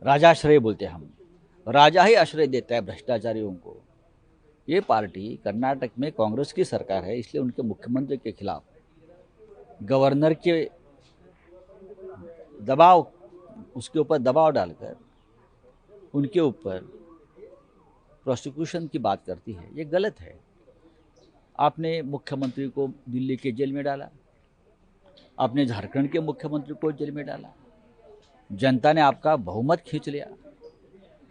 राजाश्रय बोलते हैं हम। राजा ही आश्रय देता है भ्रष्टाचारियों को। ये पार्टी कर्नाटक में कांग्रेस की सरकार है, इसलिए उनके मुख्यमंत्री के खिलाफ गवर्नर के दबाव, उसके ऊपर दबाव डालकर उनके ऊपर प्रोसिक्यूशन की बात करती है। ये गलत है। आपने मुख्यमंत्री को दिल्ली के जेल में डाला, आपने झारखंड के मुख्यमंत्री को जेल में डाला, जनता ने आपका बहुमत खींच लिया,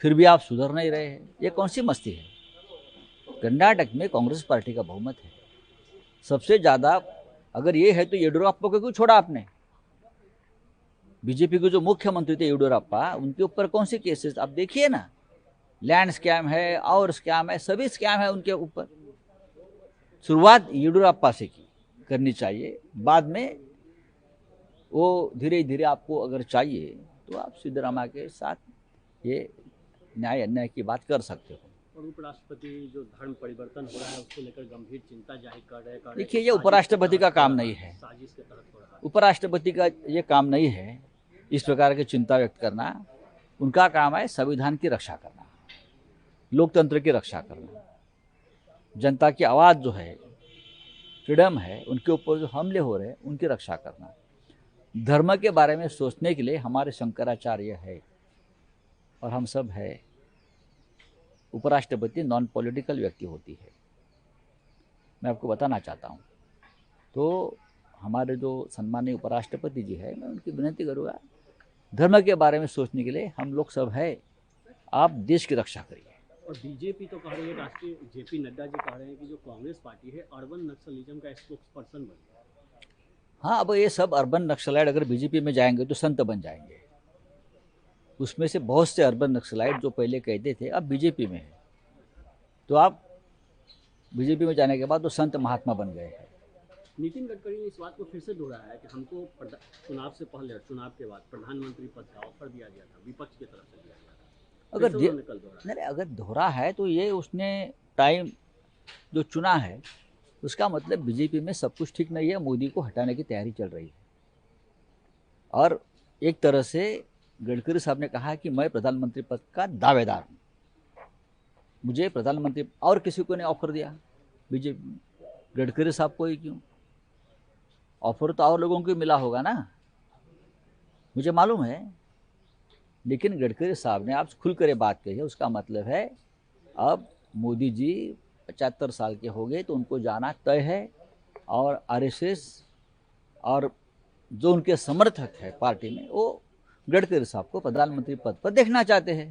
फिर भी आप सुधर नहीं रहे हैं। ये कौन सी मस्ती है? कर्नाटक में कांग्रेस पार्टी का बहुमत है सबसे ज़्यादा। अगर ये है तो येडियुरप्पा को क्यों छोड़ा आपने? बीजेपी के जो मुख्यमंत्री थे येडियुरप्पा, उनके ऊपर कौन से केसेस आप देखिए ना। लैंड स्कैम है और स्कैम है, सभी स्कैम है उनके ऊपर। शुरुआत येडियुरप्पा से की करनी चाहिए, बाद में वो धीरे धीरे आपको अगर चाहिए तो आप सिद्धरामैया के साथ ये न्याय अन्याय की बात कर सकते हो। और उपराष्ट्रपति जो धर्म परिवर्तन हो रहा है उसको लेकर गंभीर चिंता जाहिर कर रहे हैं। देखिए, ये उपराष्ट्रपति का काम नहीं है, साजिश के तहत हो रहा है। उपराष्ट्रपति का ये काम नहीं है इस प्रकार की चिंता व्यक्त करना। उनका काम है संविधान की रक्षा करना, लोकतंत्र की रक्षा करना, जनता की आवाज़ जो है, फ्रीडम है, उनके ऊपर जो हमले हो रहे हैं उनकी रक्षा करना। धर्म के बारे में सोचने के लिए हमारे शंकराचार्य है और हम सब है। उपराष्ट्रपति नॉन पॉलिटिकल व्यक्ति होती है, मैं आपको बताना चाहता हूँ। तो हमारे जो सम्मानीय उपराष्ट्रपति जी है, मैं उनकी विनती करूँगा, धर्म के बारे में सोचने के लिए हम लोग सब है, आप देश की रक्षा करिए। और बीजेपी तो कह रही है, राष्ट्रीय जेपी नड्डा जी कह रहे हैं कि जो कांग्रेस पार्टी है अर्बन नक्सलिज्म का स्पोक्सपर्सन बन गया। हाँ, अब ये सब अर्बन नक्सलाइट अगर बीजेपी में जाएंगे तो संत बन जाएंगे। उसमें से बहुत से अर्बन नक्सलाइट जो पहले कहते थे अब बीजेपी में है, तो आप बीजेपी में जाने के बाद तो संत महात्मा बन गए हैं। नितिन गडकरी ने इस बात को फिर से दोहराया है कि हमको चुनाव से पहले और चुनाव के बाद प्रधानमंत्री पद का ऑफर दिया गया था, विपक्ष की तरफ से दिया गया था। अगर दोहरा है तो ये उसने टाइम जो चुना है, उसका मतलब बीजेपी में सब कुछ ठीक नहीं है, मोदी को हटाने की तैयारी चल रही है। और एक तरह से गडकरी साहब ने कहा कि मैं प्रधानमंत्री पद का दावेदार हूँ, मुझे प्रधानमंत्री, और किसी को नहीं ऑफर दिया बीजेपी में, गडकरी साहब को ही क्यों? ऑफर तो और लोगों को मिला होगा ना, मुझे मालूम है। लेकिन गडकरी साहब ने आप खुल कर बात कही है, उसका मतलब है अब मोदी जी 75 साल के हो गए तो उनको जाना तय है। और आरएसएस और जो उनके समर्थक है पार्टी में, वो गडकरी साहब को प्रधानमंत्री पद पर देखना चाहते हैं।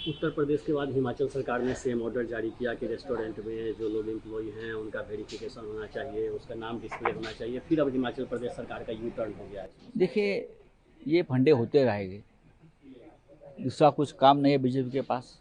उत्तर प्रदेश के बाद हिमाचल सरकार ने सेम ऑर्डर जारी किया कि रेस्टोरेंट में जो लोग एम्प्लॉई हैं उनका वेरिफिकेशन होना चाहिए, उसका नाम डिस्प्ले होना चाहिए। फिर अब हिमाचल प्रदेश सरकार का यू टर्न हो गया है। देखिए, ये फंडे होते रहेंगे, दूसरा कुछ काम नहीं है बीजेपी के पास।